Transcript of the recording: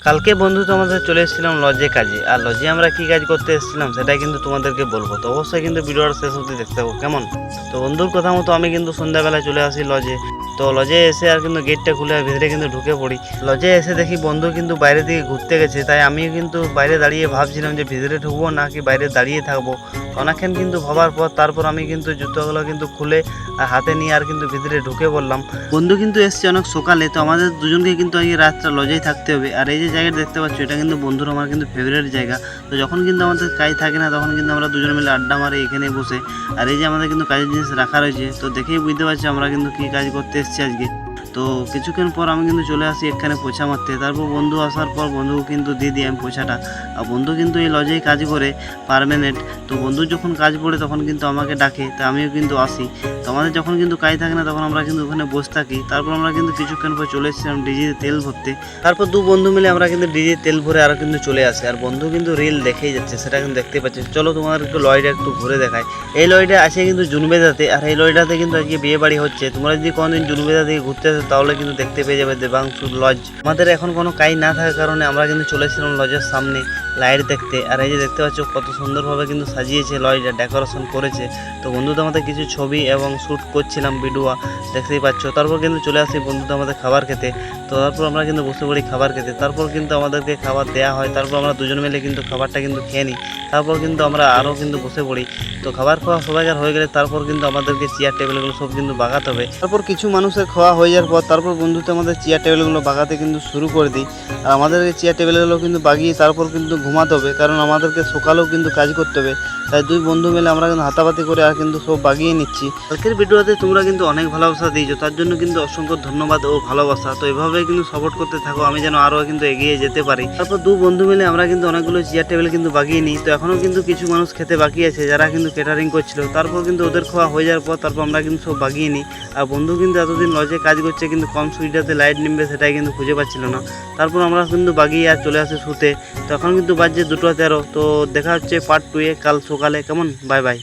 কালকে বন্ধু তোমাদের চলে এসেছিলাম লজে কাজে। আর লজে আমরা কি কাজ করতে এসেছিলাম সেটাই কিন্তু তোমাদেরকে বলবো। তো অবশ্যই কিন্তু ভিডিওটা শেষ অবধি দেখতে থাকো কেমন। তো বন্ধুর কথা মতো আমি কিন্তু সন্ধ্যাবেলায় চলে আসি লজে। তো লজে এসে আর কিন্তু গেটটা খুলে ভিতরে কিন্তু ঢুকে পড়ি। লজে এসে দেখি বন্ধু কিন্তু বাইরে দিকে ঘুরতে গেছে, তাই আমিও কিন্তু বাইরে দাঁড়িয়ে ভাবছিলাম যে ভিতরে ঢুকবো নাকি বাইরে দাঁড়িয়ে থাকবো। অনেকক্ষণ কিন্তু ভাবার পর তারপর আমি কিন্তু জুতোগুলো কিন্তু খুলে আর হাতে নিয়ে আর কিন্তু ভিতরে ঢুকে পড়লাম। বন্ধু কিন্তু এসছে অনেক সকালে, তো আমাদের দুজনকে কিন্তু আজকে রাতটা লজেই থাকতে হবে। আর এই যে জায়গাটা দেখতে পাচ্ছ এটা কিন্তু বন্ধুর আমার কিন্তু ফেভারিট জায়গা। তো যখন কিন্তু আমাদের কাজ থাকে না তখন কিন্তু আমরা দুজন মিলে আড্ডা মারি এখানে বসে। আর এই যে আমাদের কিন্তু কাজের জিনিস রাখা রয়েছে, তো দেখেই বুঝতে পারছি আমরা কিন্তু কী কাজ করতে এসেছি আজকে। তো কিছুক্ষণ পর আমি কিন্তু চলে আসি এখানে পোছা মারতে। তারপর বন্ধু আসার পর বন্ধুকে কিন্তু দিয়ে দিই আমি পোছাটা। আর বন্ধু কিন্তু এই লজেই কাজ করে পার্মানেন্ট। তো বন্ধু যখন কাজ পড়ে তখন কিন্তু আমাকে ডাকে, তো আমিও কিন্তু আসি। তো আমাদের যখন কিন্তু কাজ থাকে না তখন আমরা কিন্তু ওখানে বসে থাকি। তারপর আমরা কিন্তু কিছুক্ষণ পর চলে এসেছিলাম ডিজিতে তেল ভরতে। তারপর দু বন্ধু মিলে আমরা কিন্তু ডিজে তেল ভরে আরও কিন্তু চলে আসি। আর বন্ধু কিন্তু রিল দেখেই যাচ্ছে, সেটা কিন্তু দেখতে পাচ্ছি। চলো তোমাদের একটু লয়টা একটু ঘুরে দেখায়। এই লয়টা আছে কিন্তু জুনবেদাতে, আর এই লয়টাতে কিন্তু আজকে বিয়ে বাড়ি হচ্ছে। তোমরা যদি কোনোদিন জুনবেদা থেকে ঘুরতে আসো তাহলে কিন্তু দেখতে পেয়ে যাবে দেবাংশুর লজ। আমাদের এখন কোনো কাজ না থাকার কারণে আমরা কিন্তু চলেছিলাম লজের সামনে লাইট দেখতে। আর এই যে দেখতে পাচ্ছ কত সুন্দরভাবে কিন্তু সাজিয়েছে লজটা, ডেকোরেশন করেছে। তো বন্ধুদের আমাদের কিছু ছবি এবং শ্যুট করছিলাম ভিডিও, দেখতেই পাচ্ছ। তারপর কিন্তু চলে আসি বন্ধুদের আমাদের খাবার খেতে। তো তারপর আমরা কিন্তু বসে পড়ি খাবার খেতে। তারপর কিন্তু আমাদেরকে খাবার দেওয়া হয়। তারপর আমরা দুজন মিলে কিন্তু খাবারটা কিন্তু খেয়ে নিই। তারপর কিন্তু আমরা আরও কিন্তু বসে পড়ি। তো খাবার খাওয়া সবাইকার হয়ে গেলে তারপর কিন্তু আমাদেরকে চেয়ার টেবিলগুলো সব কিন্তু বাগাতে হবে। তারপর কিছু মানুষের খাওয়া হয়ে যাওয়ার পর তারপর বন্ধুতে আমাদের চেয়ার টেবিলগুলো বাগাতে কিন্তু শুরু করে দিই। আর আমাদের এই চেয়ার টেবিলগুলো কিন্তু বাগিয়ে তারপর কিন্তু ঘুমাতে হবে, কারণ আমাদেরকে সকালেও কিন্তু কাজ করতে হবে। তাই দুই বন্ধু মিলে আমরা কিন্তু হাতাপাতি করে আর কিন্তু সব বাগিয়ে নিচ্ছি। কালকের ভিডিওতে তোমরা কিন্তু অনেক ভালোবাসা দিয়েছো, তার জন্য কিন্তু অসংখ্য ধন্যবাদ ও ভালোবাসা। তো এভাবে কিন্তু সাপোর্ট করতে থাকো, আমি যেন আরও কিন্তু এগিয়ে যেতে পারি। তারপর দু বন্ধু মিলে আমরা কিন্তু অনেকগুলো চেয়ার টেবিল কিন্তু বাগিয়ে নিই। তো এখনও কিন্তু কিছু মানুষ খেতে বাকি আছে যারা কিন্তু ক্যাটারিং করছিল। তারপর কিন্তু ওদের খাওয়া হয়ে যাওয়ার পর তারপর আমরা কিন্তু সব বাগিয়ে নিই। আর বন্ধু কিন্তু এতদিন লজে কাজ করছে কিন্তু কম সুইচটাতে লাইট নিমবে সেটাই কিন্তু খুঁজে পাচ্ছিল না। তারপর আমরা কিন্তু বাগিয়ে আর চলে আসি শুতে। তো এখন কিন্তু বাজছে 2:13। তো দেখা হচ্ছে পার্ট 2 কাল সকালে। কেমন, বাই বাই।